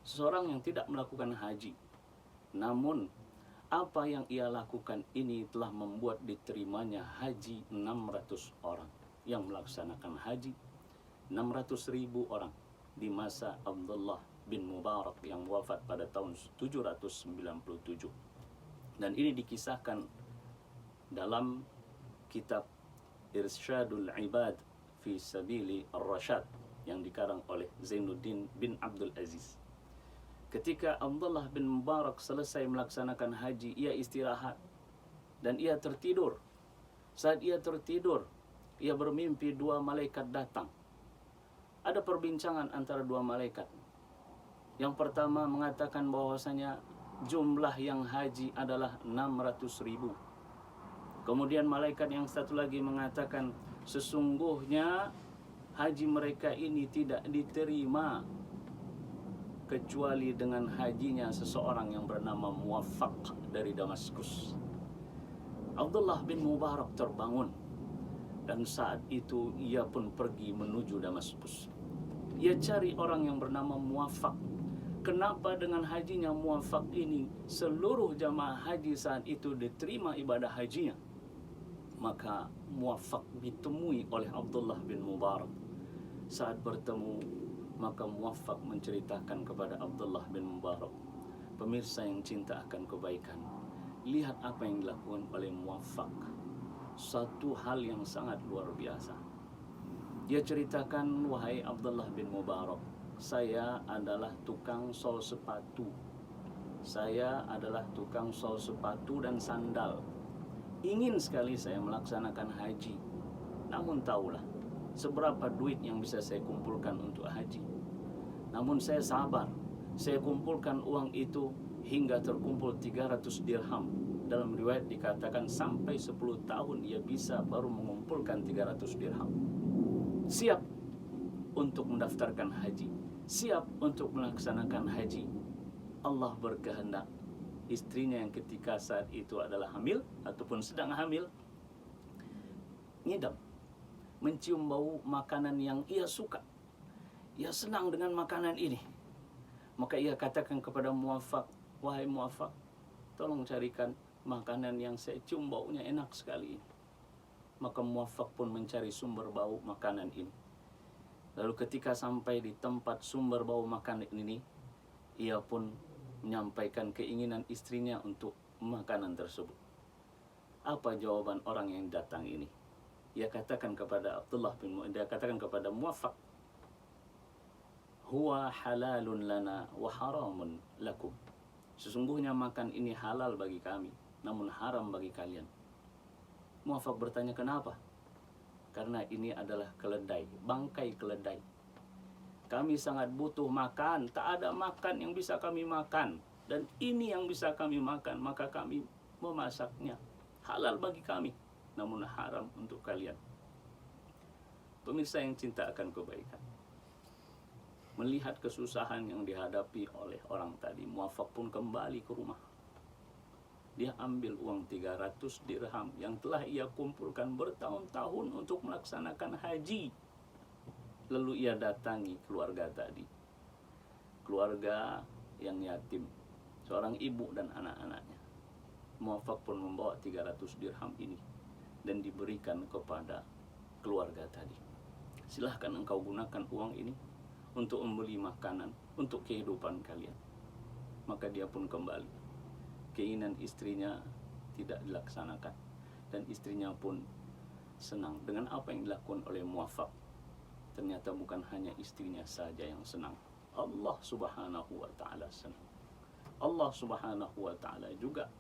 seseorang yang tidak melakukan haji, namun apa yang ia lakukan ini telah membuat diterimanya haji 600 orang yang melaksanakan haji, 600.000 orang di masa Abdullah bin Mubarak yang wafat pada tahun 797. Dan ini dikisahkan dalam kitab Irsyadul Ibad fi Sabili Ar-Rasyad yang dikarang oleh Zainuddin bin Abdul Aziz. Ketika Abdullah bin Mubarak selesai melaksanakan haji, ia istirahat dan ia tertidur. Saat ia tertidur, ia bermimpi dua malaikat datang. Ada perbincangan antara dua malaikat. Yang pertama mengatakan bahwasanya jumlah yang haji adalah 600.000. Kemudian malaikat yang satu lagi mengatakan sesungguhnya haji mereka ini tidak diterima kecuali dengan hajinya seseorang yang bernama Muwaffaq dari Damaskus. Abdullah bin Mubarak terbangun dan saat itu ia pun pergi menuju Damaskus. Ia cari orang yang bernama Muwaffaq. Kenapa dengan hajinya Muwaffaq ini seluruh jamaah haji saat itu diterima ibadah hajinya? Maka Muwaffaq ditemui oleh Abdullah bin Mubarak. Saat bertemu, maka Muwaffaq menceritakan kepada Abdullah bin Mubarak, pemirsa yang cinta akan kebaikan, lihat apa yang dilakukan oleh Muwaffaq, satu hal yang sangat luar biasa. Dia ceritakan, wahai Abdullah bin Mubarak, saya adalah tukang sol sepatu. Saya adalah tukang sol sepatu dan sandal. Ingin sekali saya melaksanakan haji, namun tahulah seberapa duit yang bisa saya kumpulkan untuk haji. Namun saya sabar, saya kumpulkan uang itu hingga terkumpul 300 dirham. Dalam riwayat dikatakan sampai 10 tahun ia bisa baru mengumpulkan 300 dirham. Siap untuk mendaftarkan haji, siap untuk melaksanakan haji. Allah berkehendak istrinya yang ketika saat itu adalah hamil ataupun sedang hamil ngidam, mencium bau makanan yang ia suka. Ia senang dengan makanan ini. Maka ia katakan kepada Muwaffaq, wahai Muwaffaq, tolong carikan makanan yang saya cium baunya enak sekali. Maka Muwaffaq pun mencari sumber bau makanan ini. Lalu ketika sampai di tempat sumber bau makanan ini, ia pun menyampaikan keinginan istrinya untuk makanan tersebut. Apa jawaban orang yang datang ini? Dia katakan kepada Muwaffaq, huwa halalun lana wa haramun lakum. Sesungguhnya makan ini halal bagi kami, namun haram bagi kalian. Muwaffaq bertanya, kenapa? Karena ini adalah keledai, bangkai keledai. Kami sangat butuh makan, tak ada makan yang bisa kami makan, dan ini yang bisa kami makan, maka kami memasaknya. Halal bagi kami, namun haram untuk kalian. Pemirsa yang cinta akan kebaikan, melihat kesusahan yang dihadapi oleh orang tadi, Muwaffaq pun kembali ke rumah. Dia ambil uang 300 dirham yang telah ia kumpulkan bertahun-tahun untuk melaksanakan haji. Lalu ia datangi keluarga tadi, keluarga yang yatim, seorang ibu dan anak-anaknya. Muwaffaq pun membawa 300 dirham ini dan diberikan kepada keluarga tadi. Silahkan engkau gunakan uang ini untuk membeli makanan untuk kehidupan kalian. Maka dia pun kembali. Keinginan istrinya tidak dilaksanakan dan istrinya pun senang dengan apa yang dilakukan oleh Muwaffaq. Ternyata bukan hanya istrinya saja yang senang, Allah Subhanahu wa taala senang. Allah Subhanahu wa taala juga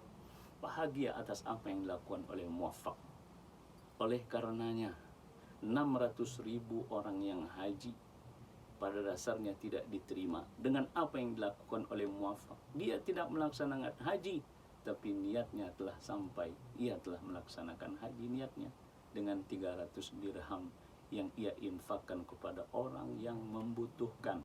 bahagia atas apa yang dilakukan oleh Muwaffaq. Oleh karenanya 600.000 orang yang haji pada dasarnya tidak diterima dengan apa yang dilakukan oleh Muwaffaq. Dia tidak melaksanakan haji, tapi niatnya telah sampai. Ia telah melaksanakan haji niatnya dengan 300 dirham yang ia infakkan kepada orang yang membutuhkan.